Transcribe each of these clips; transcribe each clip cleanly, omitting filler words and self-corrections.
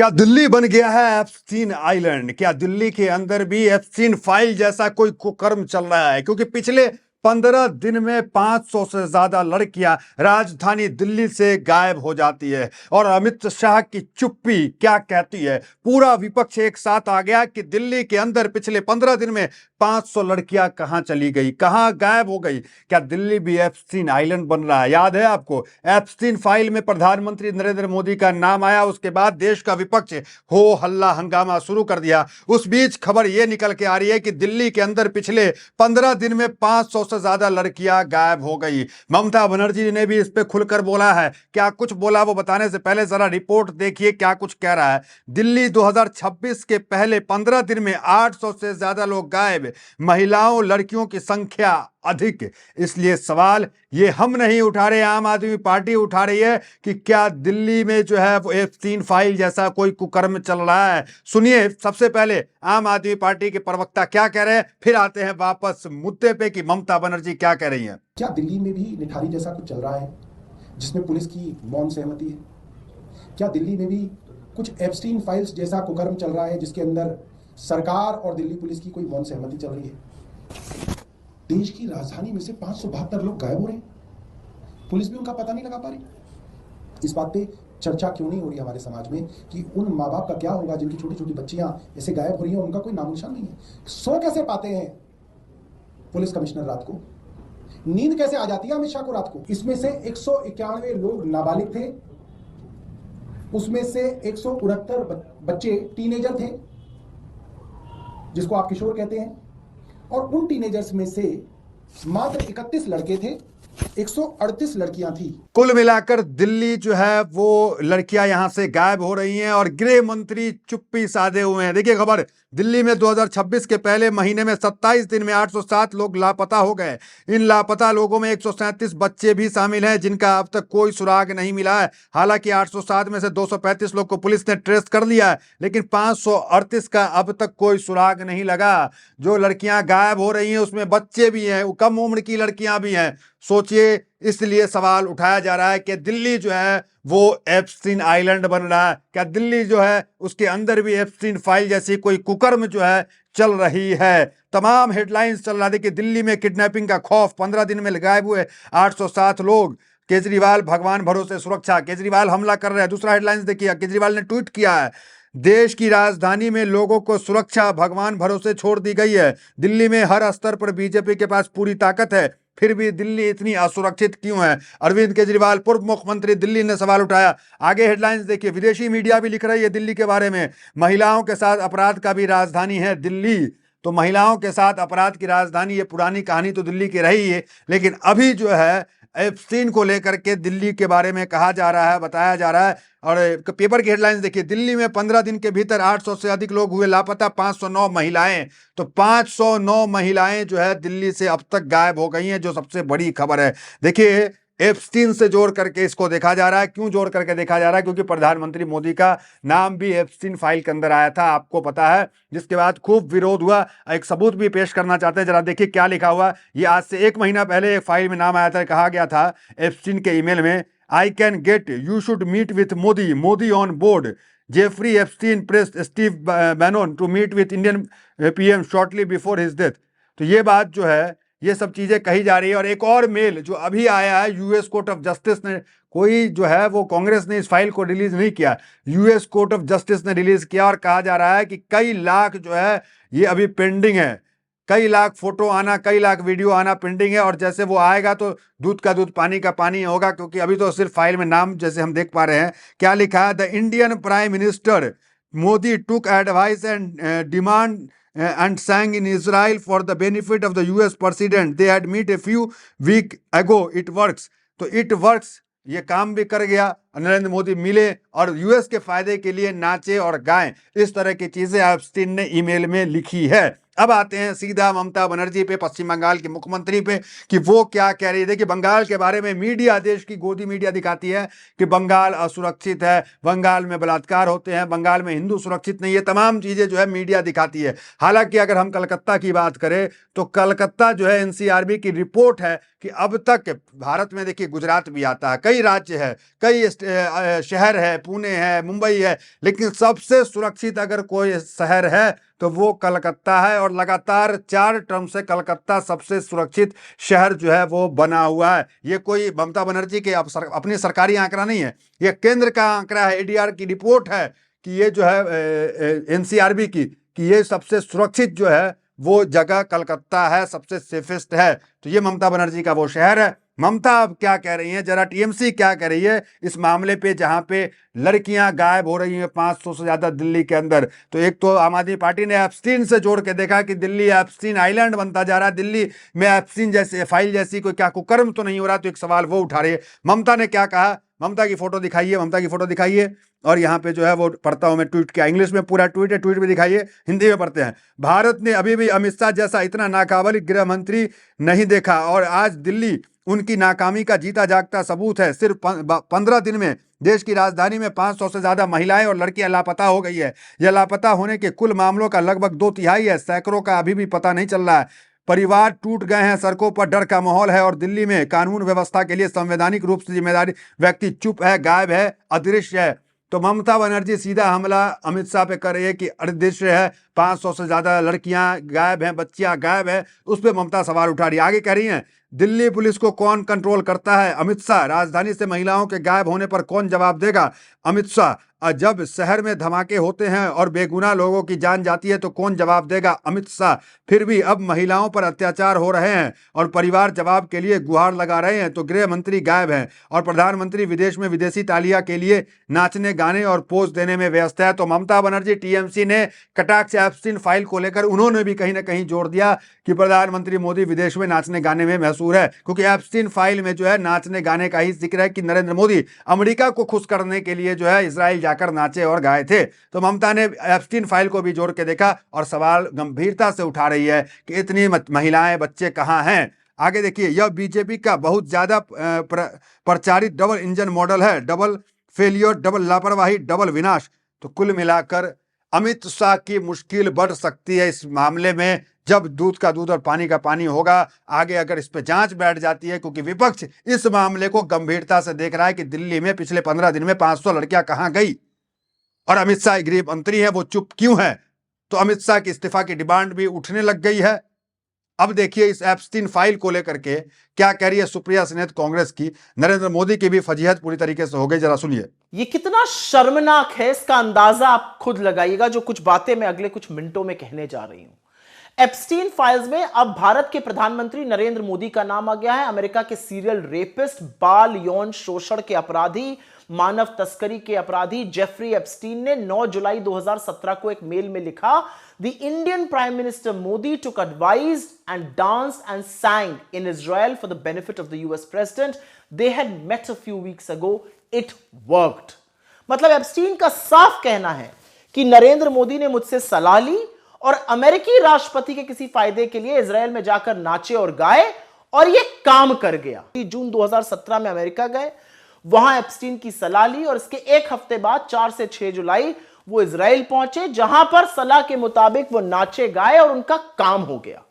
क्या दिल्ली बन गया है एप्स्टीन आइलैंड? क्या दिल्ली के अंदर भी एप्स्टीन फाइल जैसा कोई कुकर्म चल रहा है? क्योंकि पिछले 15 दिन में 500 से ज्यादा लड़कियां राजधानी दिल्ली से गायब हो जाती है। और अमित शाह की चुप्पी क्या कहती है? पूरा विपक्ष एक साथ आ गया कि दिल्ली के अंदर पिछले 15 दिन में 500 लड़कियां कहां चली गई, कहां गायब हो गई। क्या दिल्ली भी एप्स्टीन आइलैंड बन रहा है? याद है आपको, एप्स्टीन फाइल में प्रधानमंत्री नरेंद्र मोदी का नाम आया, उसके बाद देश का विपक्ष हो हल्ला हंगामा शुरू कर दिया। उस बीच खबर यह निकल के आ रही है कि दिल्ली के अंदर पिछले 15 दिन में 500 से ज्यादा लड़कियां गायब हो गई। ममता बनर्जी ने भी इस पे खुलकर बोला है। क्या कुछ बोला वो बताने से पहले जरा रिपोर्ट देखिए क्या कुछ कह रहा है। दिल्ली 2026 के पहले 15 दिन में 800 से ज्यादा लोग गायब, महिलाओं लड़कियों की संख्या अधिक। इसलिए सवाल ये हम नहीं उठा रहे, आम आदमी पार्टी उठा रही है कि क्या दिल्ली में जो है वो एप्स्टीन फाइल जैसा कोई कुकर्म चल रहा है। सुनिए सबसे पहले आम आदमी पार्टी के प्रवक्ता क्या कह रहे हैं, फिर आते हैं वापस मुद्दे पे कि ममता बनर्जी क्या कह रही हैं। क्या दिल्ली में भी निठारी जैसा कुछ चल रहा है जिसमें पुलिस की मौन सहमति है? क्या दिल्ली में भी कुछ एप्स्टीन फाइल्स जैसा कुकर्म चल रहा है जिसके अंदर सरकार और दिल्ली पुलिस की कोई मौन सहमति चल रही है? देश की राजधानी में से 572 लोग गायब हो रहे हैं, पुलिस भी उनका पता नहीं लगा पा रही। इस बात पे चर्चा क्यों नहीं हो रही हमारे समाज में कि उन माँ बाप का क्या होगा जिनकी छोटी छोटी बच्चियां ऐसे गायब हो रही हैं, उनका कोई नाम निशान नहीं है। सो कैसे पाते हैं पुलिस कमिश्नर रात को? नींद कैसे आ जाती है अमित शाह को रात को? इसमें से 191 लोग नाबालिग थे, उसमें से 169 बच्चे टीनेजर थे जिसको आप किशोर कहते हैं, और उन टीनेजर्स में से मात्र 31 लड़के थे, 138 लड़कियां थी। कुल मिलाकर दिल्ली जो है वो लड़कियां यहां से गायब हो रही हैं और गृह मंत्री चुप्पी साधे हुए हैं। देखिए खबर, दिल्ली में 2026 के पहले महीने में 27 दिन में 807 लोग लापता हो गए। इन लापता लोगों में 137 बच्चे भी शामिल हैं जिनका अब तक कोई सुराग नहीं मिला है। हालांकि 807 में से 235 लोग को पुलिस ने ट्रेस कर लिया है, लेकिन 538 का अब तक कोई सुराग नहीं लगा। जो लड़कियां गायब हो रही हैं उसमें बच्चे भी हैं, कम उम्र की लड़कियां भी हैं। सोचिए, इसलिए सवाल उठाया जा रहा है कि दिल्ली जो है वो एप्स्टीन आइलैंड बन रहा है। क्या दिल्ली जो है उसके अंदर भी एप्स्टीन फाइल जैसी कोई कुकर्म जो है चल रही है? तमाम हेडलाइंस चल रहा है कि दिल्ली में किडनैपिंग का खौफ, 15 दिन में गायब हुए 807 लोग, केजरीवाल भगवान भरोसे सुरक्षा, केजरीवाल हमला कर रहे हैं। दूसरा हेडलाइंस देखिए, केजरीवाल ने ट्वीट किया है, देश की राजधानी में लोगों को सुरक्षा भगवान भरोसे छोड़ दी गई है। दिल्ली में हर स्तर पर बीजेपी के पास पूरी ताकत है, फिर भी दिल्ली इतनी असुरक्षित क्यों है? अरविंद केजरीवाल पूर्व मुख्यमंत्री दिल्ली ने सवाल उठाया। आगे हेडलाइंस देखिए, विदेशी मीडिया भी लिख रही है दिल्ली के बारे में, महिलाओं के साथ अपराध का भी राजधानी है दिल्ली। तो महिलाओं के साथ अपराध की राजधानी, ये पुरानी कहानी तो दिल्ली की रही है, लेकिन अभी जो है एप्स्टीन को लेकर के दिल्ली के बारे में कहा जा रहा है, बताया जा रहा है। और पेपर की हेडलाइंस देखिए, दिल्ली में 15 दिन के भीतर 800 से अधिक लोग हुए लापता, 509 महिलाएं। तो 509 महिलाएं जो है दिल्ली से अब तक गायब हो गई हैं, जो सबसे बड़ी खबर है। देखिए, एप्स्टीन से जोड़ करके इसको देखा जा रहा है। क्यों जोड़ करके देखा जा रहा है? क्योंकि प्रधानमंत्री मोदी का नाम भी एप्स्टीन फाइल के अंदर आया था, आपको पता है, जिसके बाद खूब विरोध हुआ। एक सबूत भी पेश करना चाहते हैं, जरा देखिए क्या लिखा हुआ। ये आज से 1 महीना पहले एक फाइल में नाम आया था, कहा गया था एप्स्टीन के ईमेल में, I can get, you should meet with Modi, Modi on board, Jeffrey Epstein pressed Steve Bannon to meet with Indian PM shortly before his death. तो ये बात जो है, ये सब चीजें कही जा रही है। और एक और मेल जो अभी आया है, यूएस कोर्ट ऑफ जस्टिस ने, कोई जो है वो कांग्रेस ने इस फाइल को रिलीज नहीं किया, यूएस कोर्ट ऑफ जस्टिस ने रिलीज किया। और कहा जा रहा है कि कई लाख जो है ये अभी पेंडिंग है, कई लाख फोटो आना, कई लाख वीडियो आना पेंडिंग है। और जैसे वो आएगा तो दूध का दूध पानी का पानी होगा, क्योंकि अभी तो सिर्फ फाइल में नाम जैसे हम देख पा रहे हैं। क्या लिखा है, the Indian prime minister Modi took advice and demand and sang in Israel for the benefit of the US president. They had met a few weeks ago. It works. तो it works, ये काम भी कर गया। नरेंद्र मोदी मिले और यूएस के फायदे के लिए नाचे और गाएं, इस तरह की चीजें एप्स्टीन ने ईमेल में लिखी है। अब आते हैं सीधा ममता बनर्जी पे, पश्चिम बंगाल के मुख्यमंत्री पे, कि वो क्या कह रही है। देखिए, बंगाल के बारे में मीडिया, देश की गोदी मीडिया दिखाती है कि बंगाल असुरक्षित है, बंगाल में बलात्कार होते हैं, बंगाल में हिंदू सुरक्षित नहीं है, तमाम चीजें जो है मीडिया दिखाती है। हालांकि अगर हम कलकत्ता की बात करें तो कलकत्ता जो है एनसीआरबी की रिपोर्ट है कि अब तक भारत में, देखिए गुजरात भी आता है, कई राज्य है, कई शहर है, पुणे है, मुंबई है, लेकिन सबसे सुरक्षित अगर कोई शहर है तो वो कलकत्ता है। और लगातार 4 टर्म से कलकत्ता सबसे सुरक्षित शहर जो है वो बना हुआ है। ये कोई ममता बनर्जी के अपनी सरकारी आंकड़ा नहीं है, ये केंद्र का आंकड़ा है, एडीआर की रिपोर्ट है कि ये जो है एनसीआरबी की, कि ये सबसे सुरक्षित जो है वो जगह कलकत्ता है, सबसे सेफेस्ट है। तो ये ममता बनर्जी का वो शहर है। ममता अब क्या कह रही है, जरा टीएमसी क्या कह रही है इस मामले पे, जहां पे लड़कियां गायब हो रही हैं 500 से ज्यादा दिल्ली के अंदर। तो एक तो आम आदमी पार्टी ने एप्स्टीन से जोड़ के देखा कि दिल्ली एप्स्टीन आइलैंड बनता जा रहा है, दिल्ली में एप्स्टीन जैसे फाइल जैसी कोई क्या कुकर्म तो नहीं हो रहा। तो एक सवाल वो उठा रही है। ममता ने क्या कहा, ममता की फोटो दिखाइए, ममता की फोटो दिखाइए। और यहाँ पे जो है वो पढ़ता हूं मैं, ट्वीट किया, इंग्लिश में पूरा ट्वीट है, ट्वीट भी दिखाइए, हिंदी में पढ़ते हैं। भारत ने अभी भी अमित शाह जैसा इतना नाकाबिल गृह मंत्री नहीं देखा, और आज दिल्ली उनकी नाकामी का जीता जागता सबूत है। सिर्फ 15 दिन में देश की राजधानी में 500 से ज्यादा महिलाएं और लड़कियां लापता हो गई है। यह लापता होने के कुल मामलों का लगभग 2/3 है। सैकड़ों का अभी भी पता नहीं चल रहा है। परिवार टूट गए हैं, सड़कों पर डर का माहौल है, और दिल्ली में कानून व्यवस्था के लिए संवैधानिक रूप से जिम्मेदारी व्यक्ति चुप है, गायब है, अदृश्य है। तो ममता बनर्जी सीधा हमला अमित शाह पे कर रही है कि अदृश्य है, 500 से ज्यादा लड़कियां गायब हैं, बच्चियां गायब हैं। उस पर ममता सवाल उठा रही है। आगे कह रही हैं, दिल्ली पुलिस को कौन कंट्रोल करता है? अमित शाह। राजधानी से महिलाओं के गायब होने पर कौन जवाब देगा? अमित शाह। जब शहर में धमाके होते हैं और बेगुनाह लोगों की जान जाती है तो कौन जवाब देगा? अमित शाह। फिर भी अब महिलाओं पर अत्याचार हो रहे हैं और परिवार जवाब के लिए गुहार लगा रहे हैं तो गृह मंत्री गायब हैं, और प्रधानमंत्री विदेश में विदेशी तालिया के लिए नाचने गाने और पोज देने में व्यस्त है। तो ममता बनर्जी, टीएमसी ने कटाक्ष एप्स्टीन फाइल को लेकर उन्होंने भी कहीं ना कहीं जोर दिया कि प्रधानमंत्री मोदी विदेश में नाचने गाने में मशहूर है, क्योंकि एप्स्टीन फाइल में जो है नाचने गाने का ही जिक्र है कि नरेंद्र मोदी अमेरिका को खुश करने के लिए जो है इजराइल जाकर नाचे और गाए थे। तो ममता ने एप्स्टीन फाइल को भी जोड़ के देखा और सवाल गंभीरता से उठा रही है कि इतनी महिलाएं, बच्चे कहां हैं। आगे देखिए, यह बीजेपी का बहुत ज्यादा प्रचारित डबल इंजन मॉडल है, डबल फेलियर, डबल लापरवाही, डबल विनाश। तो कुल मिलाकर अमित शाह की मुश्किल बढ़ सकती है इस मामले में, जब दूध का दूध और पानी का पानी होगा। आगे अगर इस पे जांच बैठ जाती है, क्योंकि विपक्ष इस मामले को गंभीरता से देख रहा है कि दिल्ली में पिछले 15 दिन में 500 लड़कियां कहां गई, और अमित शाह गृह मंत्री है, वो चुप क्यों है? तो अमित शाह की इस्तीफा की डिमांड भी उठने लग गई है। अब देखिए इस एप्स्टीन फाइल को लेकर के क्या कह रही है सुप्रिया सनेत कांग्रेस की। नरेंद्र मोदी की भी फजीहत पूरी तरीके से हो गई, जरा सुनिए। ये कितना शर्मनाक है, इसका अंदाजा आप खुद लगाइएगा, जो कुछ बातें मैं अगले कुछ मिनटों में कहने जा रही हूं। एप्स्टीन फाइल्स में अब भारत के प्रधानमंत्री नरेंद्र मोदी का नाम आ गया है। अमेरिका के सीरियल रेपिस्ट, बाल यौन शोषण के अपराधी, मानव तस्करी के अपराधी जेफरी एप्स्टीन ने 9 जुलाई 2017 को एक मेल में लिखा, The Indian Prime Minister Modi took advice and danced and sang in Israel for the benefit of the US President. They had met a few weeks ago. It worked. मतलब Epstein का साफ कहना है कि नरेंद्र मोदी ने मुझसे सलाह ली और अमेरिकी राष्ट्रपति के किसी फायदे के लिए इजराइल में जाकर नाचे और गाए, और यह काम कर गया। जून 2017 में अमेरिका गए, वहां एप्स्टीन की सलाह ली, और इसके एक हफ्ते बाद 4 से 6 जुलाई वो इजराइल पहुंचे, जहां पर सलाह के मुताबिक वो नाचे गाए और उनका काम हो गया।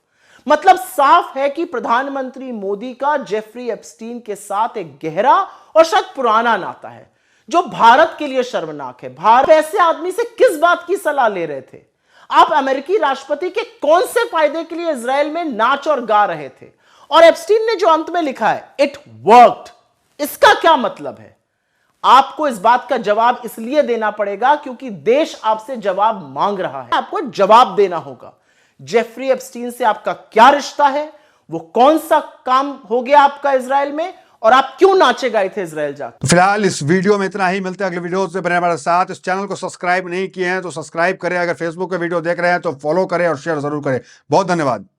मतलब साफ है कि प्रधानमंत्री मोदी का जेफरी एप्स्टीन के साथ एक गहरा और शायद पुराना नाता है, जो भारत के लिए शर्मनाक है। भारत ऐसे आदमी से किस बात की सलाह ले रहे थे? आप अमेरिकी राष्ट्रपति के कौन से फायदे के लिए इजराइल में नाच और गा रहे थे? और एप्स्टीन ने जो अंत में लिखा है, इट वर्क्ड, इसका क्या मतलब है? आपको इस बात का जवाब इसलिए देना पड़ेगा क्योंकि देश आपसे जवाब मांग रहा है। आपको जवाब देना होगा। जेफरी एप्स्टीन से आपका क्या रिश्ता है? वो कौन सा काम हो गया आपका इजराइल में, और आप क्यों नाचे गए थे इजराइल जाकर? फिलहाल इस वीडियो में इतना ही। मिलते हैं अगले वीडियो से। बने हमारे साथ। इस चैनल को सब्सक्राइब नहीं किए हैं तो सब्सक्राइब करें। अगर फेसबुक पे वीडियो देख रहे हैं तो फॉलो करें और शेयर जरूर करें। बहुत धन्यवाद।